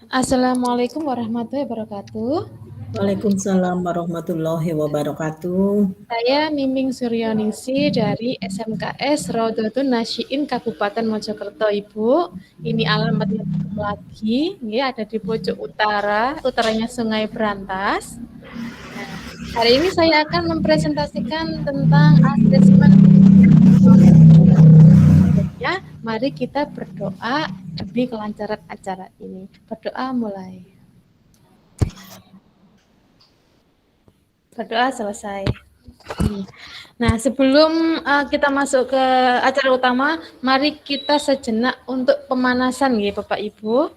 Assalamualaikum warahmatullahi wabarakatuh. Waalaikumsalam warahmatullahi wabarakatuh. Saya Miming Suryoningsi dari SMKS Raudhatun Nasyiin Kabupaten Mojokerto, Ibu. Ini alamatnya lagi, ya, ada di pojok utaranya Sungai Brantas. Nah, hari ini saya akan mempresentasikan tentang asesmen. Ya, mari kita berdoa demi kelancaran acara ini. Berdoa mulai. Berdoa selesai. Nah, sebelum kita masuk ke acara utama, mari kita sejenak untuk pemanasan ya Bapak Ibu.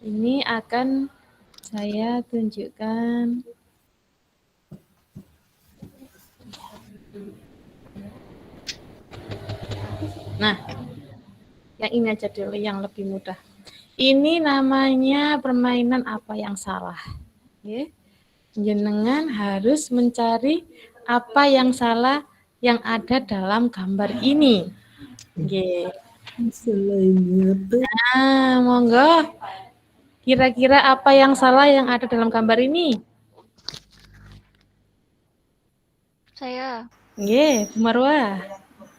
Ini akan saya tunjukkan. Nah, yang ini aja dulu yang lebih mudah. Ini namanya permainan apa yang salah. Ya. Jenengan harus mencari apa yang salah yang ada dalam gambar ini. Oke. Nah, monggo. Kira-kira apa yang salah yang ada dalam gambar ini? Saya. Nggih, Bu Marwah.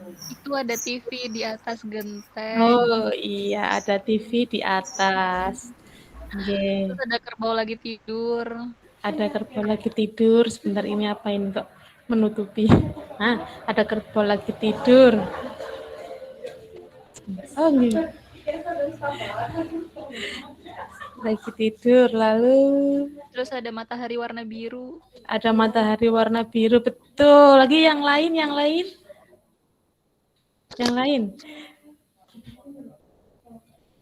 Itu ada TV di atas genteng. Oh iya, ada TV di atas. Nggih. Terus ada kerbau lagi tidur. Ada kerbau lagi tidur. Sebentar, ini apa ini kok menutupi? Nah, ada kerbau lagi tidur. Oh, nggih. Lagi tidur, lalu Terus ada matahari warna biru. ada matahari warna biru, betul. Lagi yang lain, yang lain. Yang lain.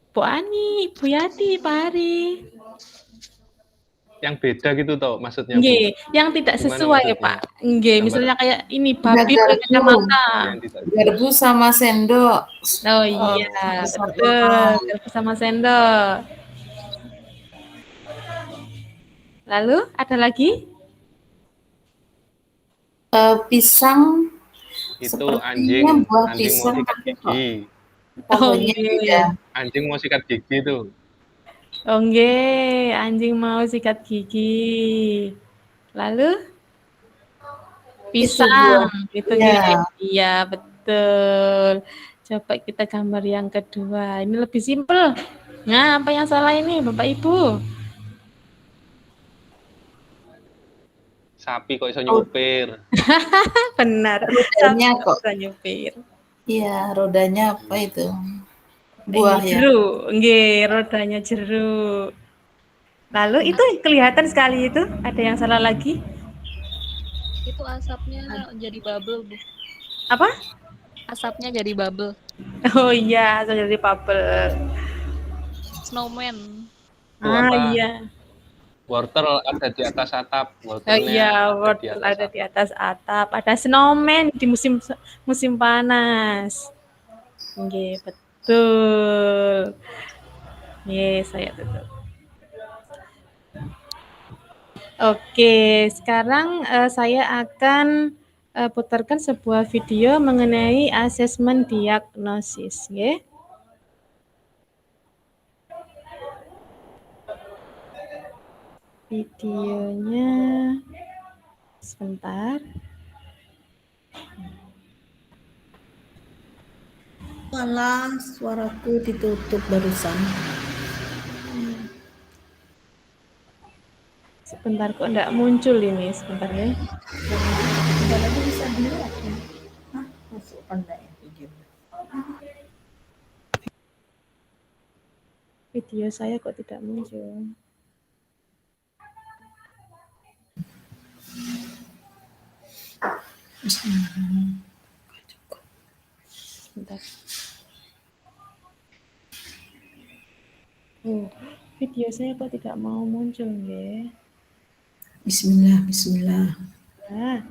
Bu Ani, Bu Yati, Pak Ari. Yang beda gitu toh maksudnya, Bu? Nggih, yang tidak Gimana sesuai, maksudnya? Pak. Nggih, Gambar misalnya kayak ini babi pakai garpu, kacamata. yang tidak garpu sama sendok. Oh iya, betul. Garpu sama sendok. Lalu ada lagi? Pisang itu sepertinya buah anjing mau pisang sikat tapi kok gigi. tahunnya nggih. beda. Anjing mau sikat gigi tuh. Oh nggih, anjing mau sikat gigi. Lalu Itu pisang, buah. gitu Ya, nggih. Iya, betul. Coba kita gambar yang kedua. Ini lebih simpel. Nah, apa yang salah ini, Bapak Ibu? Sapi kok iso nyupir. Benar. rodanya Sapi kok. bisa nyupir. Iya, rodanya apa itu? Ini Buah ya. jeruk. Nggih, rodanya jeruk. Lalu itu kelihatan sekali itu. Ada yang salah lagi? Itu asapnya jadi bubble, Bu. Apa? Asapnya jadi bubble. Oh iya, saya jadi bubble. Snowman. Tuh Ah apa? iya. Wortel ada di atas atap. Oh Wortelnya iya, ada di wortel atas ada atap. di atas atap. Ada snowman di musim panas. Nggih, betul. Nggih, saya tutup. Oke, sekarang saya akan putarkan sebuah video mengenai asesmen diagnosis, nggih. Videonya sebentar. Malah suaraku ditutup barusan. Sebentar kok enggak muncul ini, sebentar ya. Sebentar lagi bisa dilihat ya. Hah, masuk pandai ya video. Video saya kok tidak muncul. Sebentar. Oh, video saya kok tidak mau muncul ya. Bismillah, bismillah. Nah.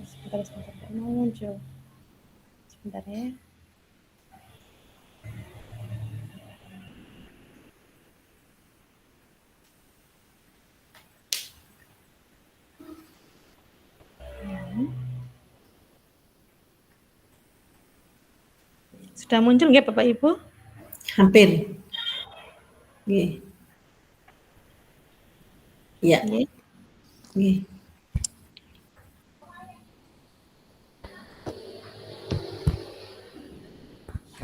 Sebentar, tidak mau muncul. Sebentar ya. Sudah muncul nggih Bapak Ibu? Hampir. Nggih. Ya, Nggih. nggih.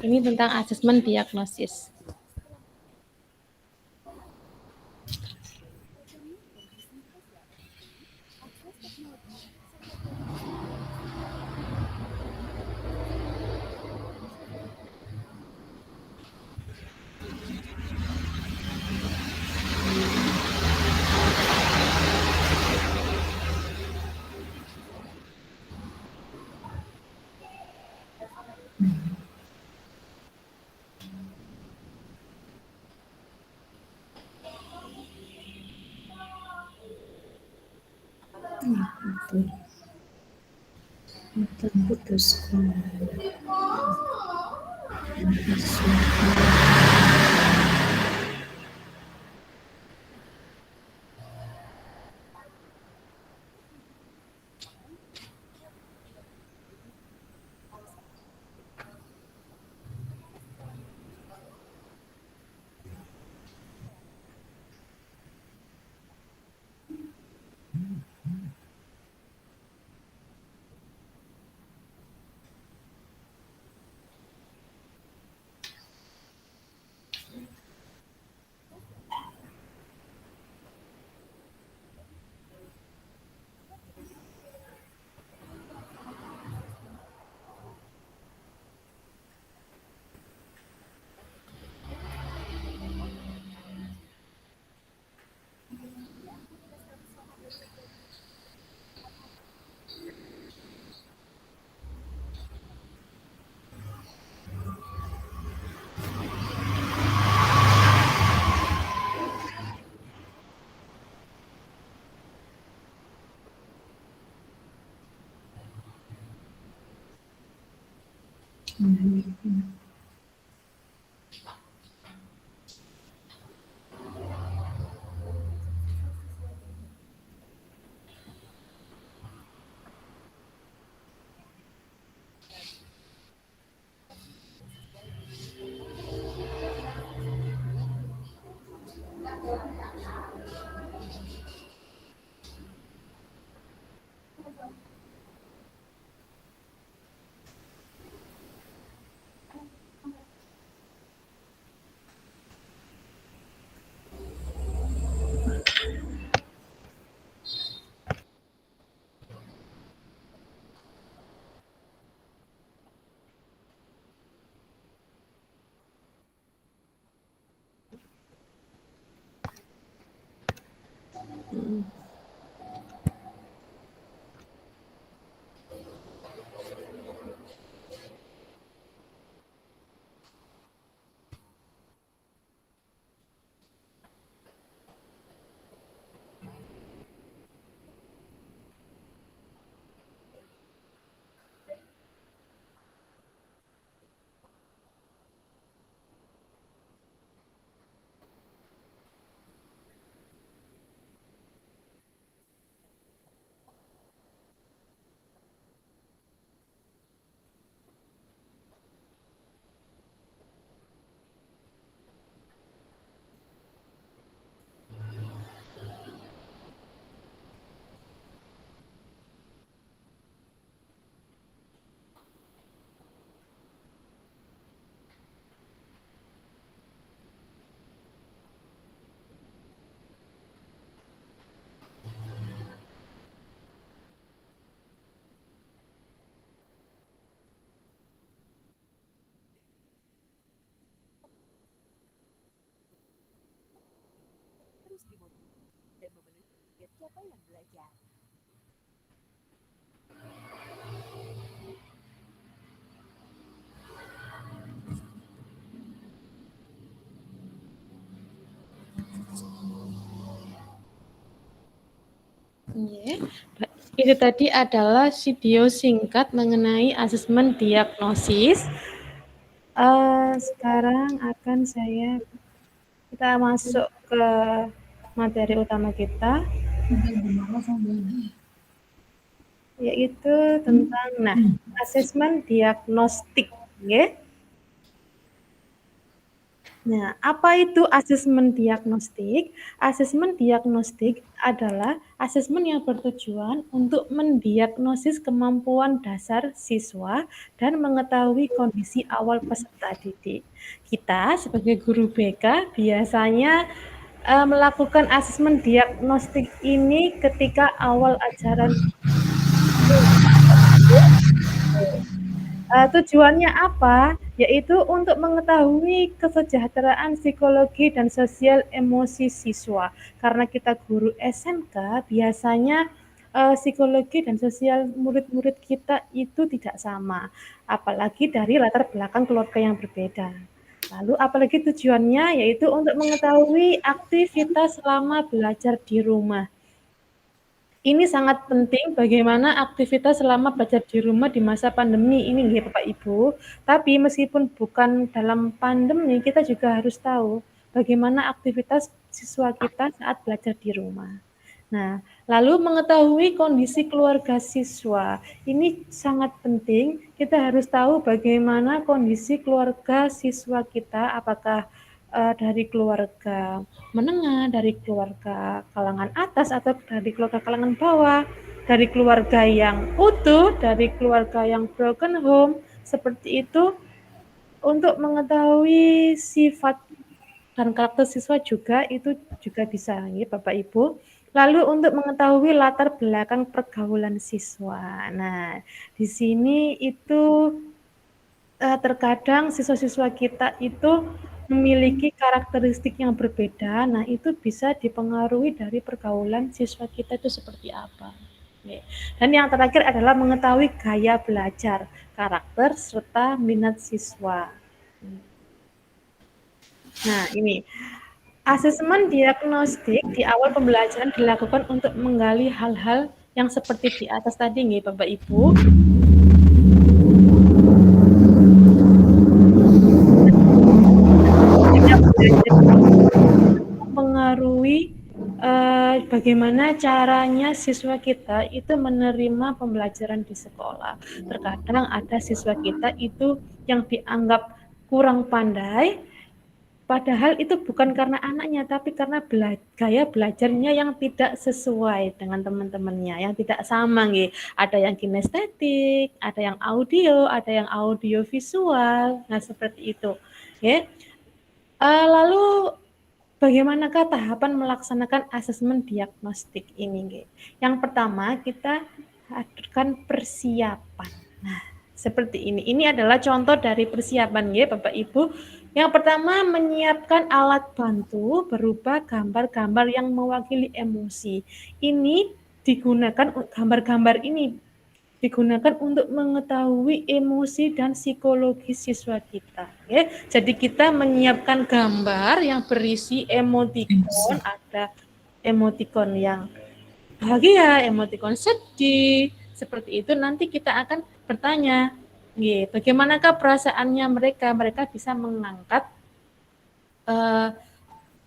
Ini tentang asesmen diagnosis. Putus. Itu tadi adalah video singkat mengenai asesmen diagnosis. Sekarang akan kita masuk ke materi utama kita, yaitu tentang asesmen diagnostik, nggih. Nah, apa itu asesmen diagnostik? Asesmen diagnostik adalah asesmen yang bertujuan untuk mendiagnosis kemampuan dasar siswa dan mengetahui kondisi awal peserta didik. Kita sebagai guru BK biasanya melakukan asesmen diagnostik ini ketika awal ajaran. Tujuannya apa? Yaitu untuk mengetahui kesejahteraan psikologi dan sosial emosi siswa. Karena kita guru SMK, biasanya psikologi dan sosial murid-murid kita itu tidak sama, apalagi dari latar belakang keluarga yang berbeda. Lalu apalagi tujuannya yaitu untuk mengetahui aktivitas selama belajar di rumah. Ini sangat penting bagaimana aktivitas selama belajar di rumah di masa pandemi ini ya Bapak Ibu. Tapi meskipun bukan dalam pandemi, kita juga harus tahu bagaimana aktivitas siswa kita saat belajar di rumah. Nah, lalu mengetahui kondisi keluarga siswa. Ini sangat penting. Kita harus tahu bagaimana kondisi keluarga siswa kita, apakah dari keluarga menengah, dari keluarga kalangan atas atau dari keluarga kalangan bawah, dari keluarga yang utuh, dari keluarga yang broken home, seperti itu untuk mengetahui sifat dan karakter siswa juga itu juga bisa ya Bapak Ibu. Lalu untuk mengetahui latar belakang pergaulan siswa. Nah, di sini itu terkadang siswa-siswa kita itu memiliki karakteristik yang berbeda. Nah, itu bisa dipengaruhi dari pergaulan siswa kita itu seperti apa. Dan yang terakhir adalah mengetahui gaya belajar, karakter, serta minat siswa. Nah, ini asesmen diagnostik di awal pembelajaran dilakukan untuk menggali hal-hal yang seperti di atas tadi, nih, Bapak Ibu. Mempengaruhi bagaimana caranya siswa kita itu menerima pembelajaran di sekolah. Terkadang ada siswa kita itu yang dianggap kurang pandai, padahal itu bukan karena anaknya, tapi karena gaya belajarnya yang tidak sesuai dengan teman-temannya, yang tidak sama. Ada yang kinestetik, ada yang audio visual, nah seperti itu. Lalu bagaimanakah tahapan melaksanakan asesmen diagnostik ini? Yang pertama, kita hadirkan persiapan. Nah, seperti ini. Ini adalah contoh dari persiapan ya, Bapak Ibu. Yang pertama, menyiapkan alat bantu berupa gambar-gambar yang mewakili emosi. Ini digunakan gambar-gambar ini digunakan untuk mengetahui emosi dan psikologi siswa kita. Ya. Jadi kita menyiapkan gambar yang berisi emotikon, ada emotikon yang bahagia, emotikon sedih, seperti itu. Nanti kita akan bertanya, bagaimanakah perasaannya mereka? Mereka bisa mengangkat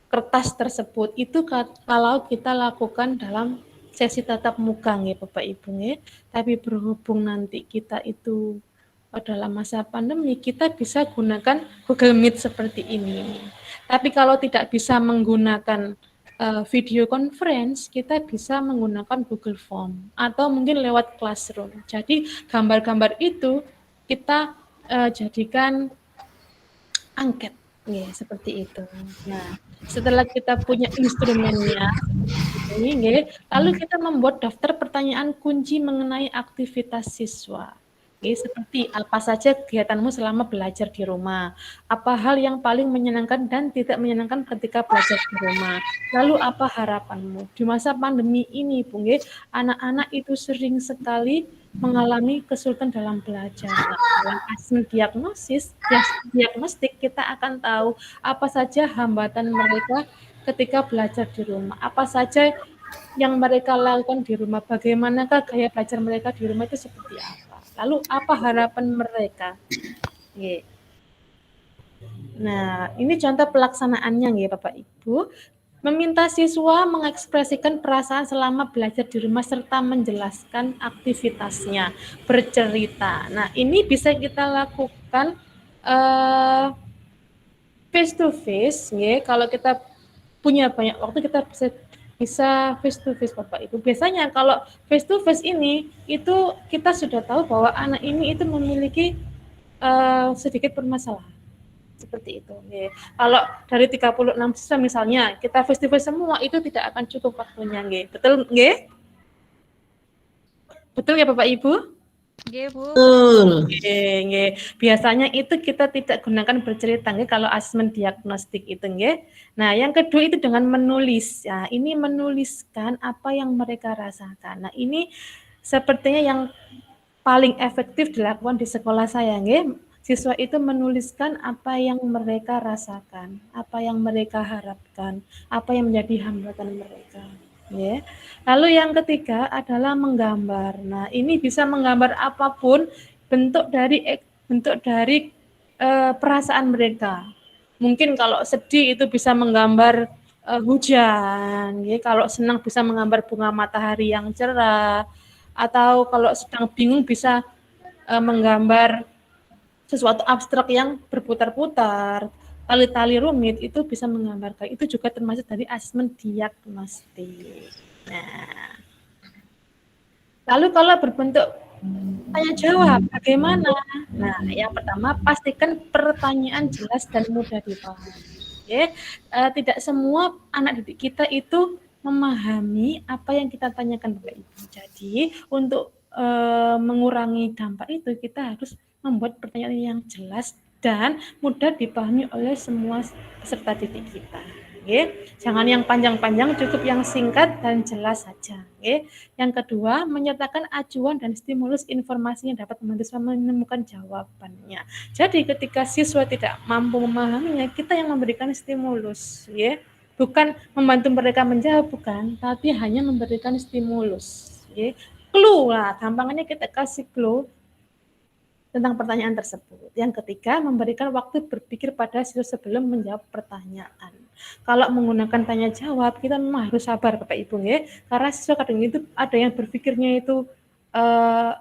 kertas tersebut. Itu kalau kita lakukan dalam sesi tatap muka nih Bapak Ibu nih. Tapi berhubung nanti kita itu dalam masa pandemi, kita bisa gunakan Google Meet seperti ini. Tapi kalau tidak bisa menggunakan video conference, kita bisa menggunakan Google Form atau mungkin lewat Classroom. Jadi gambar-gambar itu kita jadikan angket, ya seperti itu. Nah, setelah kita punya instrumennya, lalu kita membuat daftar pertanyaan kunci mengenai aktivitas siswa. Seperti apa saja kegiatanmu selama belajar di rumah, apa hal yang paling menyenangkan dan tidak menyenangkan ketika belajar di rumah, lalu apa harapanmu di masa pandemi ini, Bung? Anak-anak itu sering sekali mengalami kesulitan dalam belajar. Dalam asesmen diagnostik kita akan tahu apa saja hambatan mereka ketika belajar di rumah, apa saja yang mereka lakukan di rumah, bagaimanakah gaya belajar mereka di rumah itu seperti apa, lalu apa harapan mereka. Nah, ini contoh pelaksanaannya ya Bapak Ibu. Meminta siswa mengekspresikan perasaan selama belajar di rumah serta menjelaskan aktivitasnya, bercerita. Nah, ini bisa kita lakukan face to face, kalau kita punya banyak waktu kita bisa face to face Bapak Ibu. Biasanya kalau face to face ini itu kita sudah tahu bahwa anak ini itu memiliki sedikit permasalahan. Seperti itu. Kalau dari 36 siswa misalnya kita face to face semua itu tidak akan cukup waktunya. Betul nggih? Betul ya Bapak Ibu? Nggih, Bu. Biasanya itu kita tidak gunakan bercerita kalau asesmen diagnostik itu nggih. Nah, yang kedua itu dengan menulis. Ya, ini menuliskan apa yang mereka rasakan. Nah, ini sepertinya yang paling efektif dilakukan di sekolah saya nggih. Siswa itu menuliskan apa yang mereka rasakan, apa yang mereka harapkan, apa yang menjadi hambatan mereka. Ya. Lalu yang ketiga adalah menggambar. Nah, ini bisa menggambar apapun bentuk dari perasaan mereka. Mungkin kalau sedih itu bisa menggambar hujan, ya. Kalau senang bisa menggambar bunga matahari yang cerah, atau kalau sedang bingung bisa menggambar sesuatu abstrak yang berputar-putar, tali-tali rumit itu bisa menggambarkan. Itu juga termasuk dari asesmen diagnostik. Nah, lalu kalau berbentuk tanya jawab, bagaimana? Nah, yang pertama pastikan pertanyaan jelas dan mudah dipahami. Tidak semua anak didik kita itu memahami apa yang kita tanyakan Bapak Ibu. Jadi untuk mengurangi dampak itu kita harus membuat pertanyaan yang jelas dan mudah dipahami oleh semua peserta didik kita. Jangan yang panjang-panjang, cukup yang singkat dan jelas saja. Yang kedua, menyertakan acuan dan stimulus informasi yang dapat membantu siswa menemukan jawabannya. Jadi ketika siswa tidak mampu memahaminya, kita yang memberikan stimulus, bukan membantu mereka menjawab, bukan, tapi hanya memberikan stimulus. Clue lah, gampangannya kita kasih clue tentang pertanyaan tersebut. Yang ketiga, memberikan waktu berpikir pada siswa sebelum menjawab pertanyaan. Kalau menggunakan tanya jawab, kita memang harus sabar Bapak Ibu, karena siswa kadang itu ada yang berpikirnya itu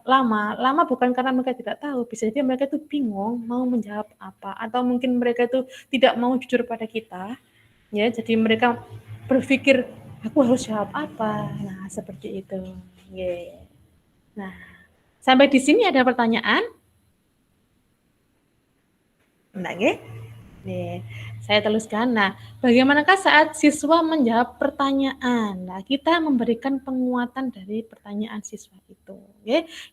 lama bukan karena mereka tidak tahu, bisa jadi mereka itu bingung mau menjawab apa, atau mungkin mereka itu tidak mau jujur pada kita, jadi mereka berpikir aku harus jawab apa. Nah, seperti itu. Nah, sampai di sini ada pertanyaan? Enggak, saya teruskan. Nah, bagaimanakah saat siswa menjawab pertanyaan? Nah, kita memberikan penguatan dari pertanyaan siswa itu.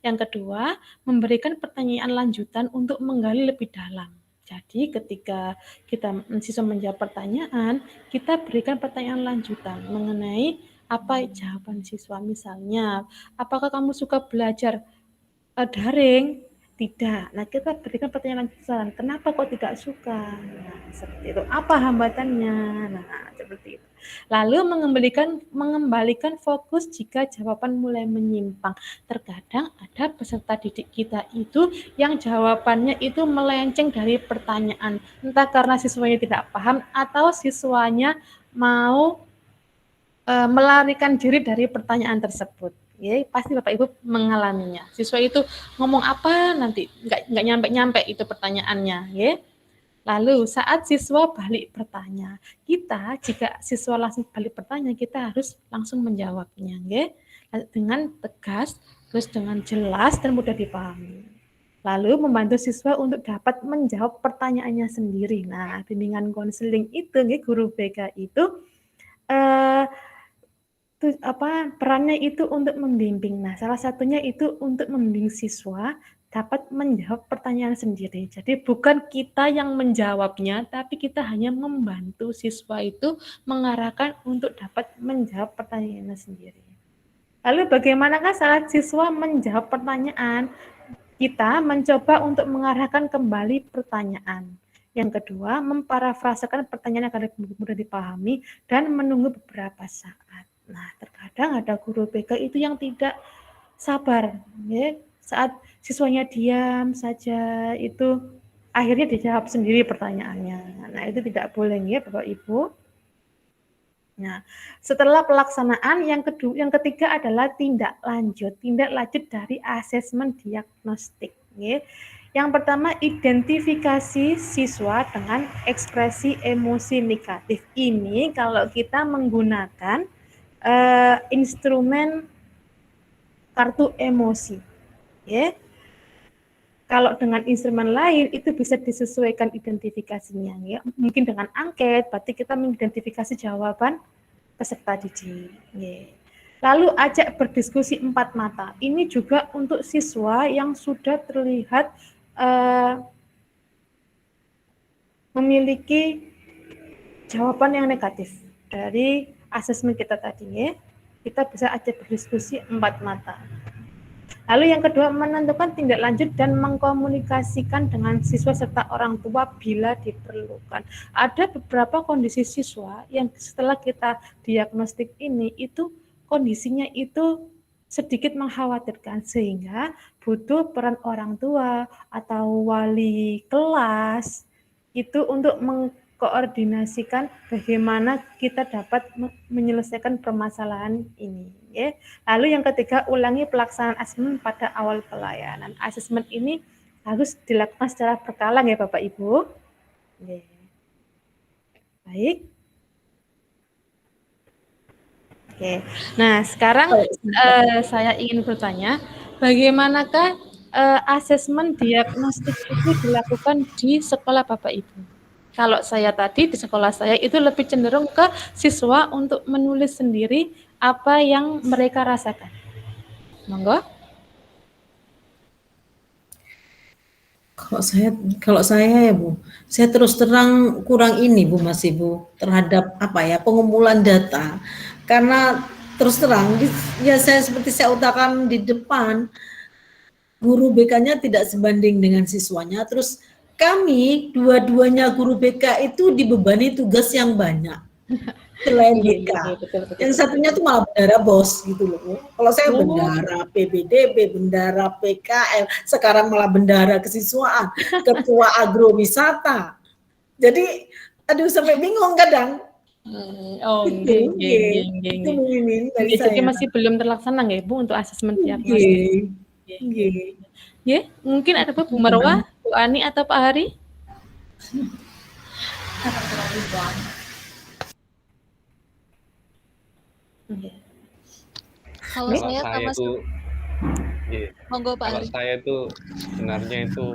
Yang kedua, memberikan pertanyaan lanjutan untuk menggali lebih dalam. Jadi ketika siswa menjawab pertanyaan, kita berikan pertanyaan lanjutan mengenai apa jawaban siswa. Misalnya, apakah kamu suka belajar daring? Tidak. Nah, kita berikan pertanyaan lanjutan. Kenapa kok tidak suka? Nah, seperti itu. Apa hambatannya? Nah, seperti itu. Lalu mengembalikan fokus jika jawaban mulai menyimpang. Terkadang ada peserta didik kita itu yang jawabannya itu melenceng dari pertanyaan. Entah karena siswanya tidak paham atau siswanya mau melarikan diri dari pertanyaan tersebut. Pasti Bapak Ibu mengalaminya. Siswa itu ngomong apa nanti nggak nyampe-nyampe itu pertanyaannya. Lalu saat siswa balik bertanya, jika siswa langsung balik bertanya, kita harus langsung menjawabnya, dengan tegas, terus dengan jelas dan mudah dipahami. Lalu membantu siswa untuk dapat menjawab pertanyaannya sendiri. Nah, bimbingan konseling itu, guru BK itu perannya itu untuk membimbing. Nah, salah satunya itu untuk membimbing siswa dapat menjawab pertanyaan sendiri. Jadi bukan kita yang menjawabnya, tapi kita hanya membantu siswa itu mengarahkan untuk dapat menjawab pertanyaannya sendiri. Lalu bagaimanakah saat siswa menjawab pertanyaan? Kita mencoba untuk mengarahkan kembali pertanyaan. Yang kedua, memparafrasekan pertanyaan agar mudah dipahami dan menunggu beberapa saat. Nah, terkadang ada guru BK itu yang tidak sabar, saat siswanya diam saja itu akhirnya dijawab sendiri pertanyaannya. Nah, itu tidak boleh Bapak Ibu. Nah, setelah pelaksanaan yang ketiga adalah tindak lanjut dari asesmen diagnostik. Yang pertama, identifikasi siswa dengan ekspresi emosi negatif. Ini kalau kita menggunakan instrumen kartu emosi, ya. Kalau dengan instrumen lain itu bisa disesuaikan identifikasinya, ya. Mungkin dengan angket, berarti kita mengidentifikasi jawaban peserta didik. Ya. Lalu ajak berdiskusi 4 mata. Ini juga untuk siswa yang sudah terlihat memiliki jawaban yang negatif dari asesmen kita tadi, ya. Kita bisa ajak berdiskusi 4 mata. Lalu yang kedua, menentukan tindak lanjut dan mengkomunikasikan dengan siswa serta orang tua bila diperlukan. Ada beberapa kondisi siswa yang setelah kita diagnostik ini itu kondisinya itu sedikit mengkhawatirkan, sehingga butuh peran orang tua atau wali kelas itu untuk mengkoordinasikan bagaimana kita dapat menyelesaikan permasalahan ini. Ya. Lalu yang ketiga, ulangi pelaksanaan asesmen pada awal pelayanan. Asesmen ini harus dilakukan secara berkala ya Bapak Ibu. Ya. Baik. Oke. Nah, sekarang saya ingin bertanya, bagaimanakah asesmen diagnostik itu dilakukan di sekolah Bapak Ibu? Kalau saya tadi di sekolah saya itu lebih cenderung ke siswa untuk menulis sendiri apa yang mereka rasakan. Monggo. Kalau saya ya Bu, saya terus terang kurang ini Bu Mas Ibu terhadap pengumpulan data. Karena terus terang ya seperti saya utarakan di depan, guru BK-nya tidak sebanding dengan siswanya. Terus kami dua-duanya guru BK itu dibebani tugas yang banyak. Selain BK. Yang satunya tuh malah bendara bos gitu loh. Kalau saya bendara PBDB, bendara PKL, sekarang malah bendara kesiswaan, ketua agrowisata. Jadi aduh sampai bingung kadang. Itu mungkin dari saya. Jadi masih belum terlaksana nggak Bu untuk asesmen diagnostik? Ya, mungkin ada Bu Marwah, Bu Ani atau Pak Hari? Kalau saya itu, monggo Pak Ari. Kalau saya itu sebenarnya itu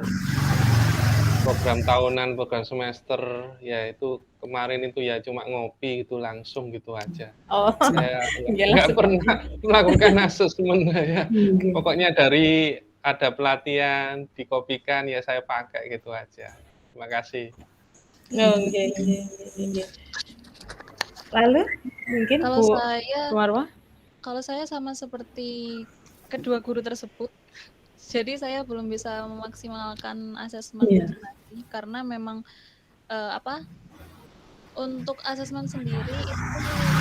program tahunan, program semester, ya itu kemarin itu ya cuma ngopi gitu langsung gitu aja. Saya nggak pernah melakukan asesmen ya. Pokoknya dari ada pelatihan dikopikan ya saya pakai gitu aja. Terima kasih. Lalu mungkin kalau Bu Marwah? Kalau saya sama seperti kedua guru tersebut, jadi saya belum bisa memaksimalkan asesmen lagi karena memang untuk asesmen sendiri itu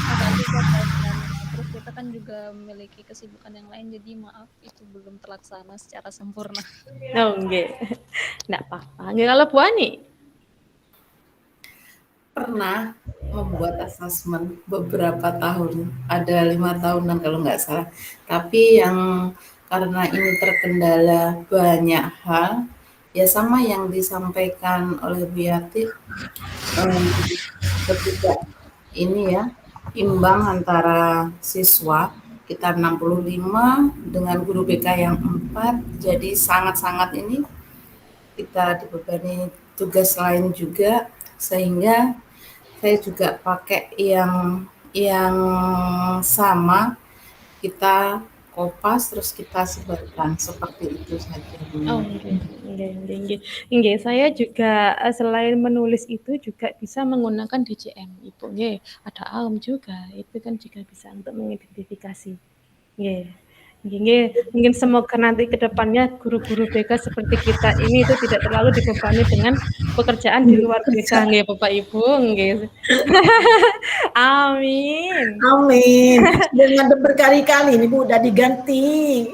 agak susah dan terus kita kan juga memiliki kesibukan yang lain, jadi maaf itu belum terlaksana secara sempurna. Nggak apa-apa. Kalau Bu Ani? Pernah membuat asesmen beberapa tahun, ada 5 tahunan kalau nggak salah. Tapi yang karena ini terkendala banyak hal, ya sama yang disampaikan oleh Bu Yati, ketika ini ya, imbang antara siswa, kita 65 dengan guru BK yang 4, jadi sangat-sangat ini kita dibebani tugas lain juga, sehingga saya juga pakai yang sama, kita kopas terus kita sebarkan seperti itu saja. Saya juga selain menulis itu juga bisa menggunakan DCM, Ibu. Ada AUM juga, itu kan juga bisa untuk mengidentifikasi. Mungkin semoga nanti ke depannya guru-guru BK seperti kita ini itu tidak terlalu dibebani dengan pekerjaan di luar BK, Bapak Ibu. Amin. Amin. Dengan berkali-kali ini Bu udah diganti.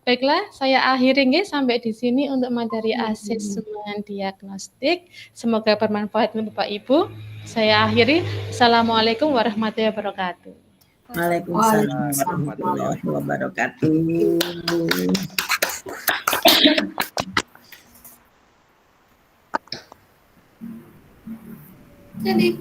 Baiklah, saya akhiri sampai di sini untuk materi asesmen diagnostik. Semoga bermanfaat untuk Bapak Ibu. Saya akhiri. Assalamualaikum warahmatullahi wabarakatuh. Waalaikumsalam warahmatullahi wabarakatuh. Jadi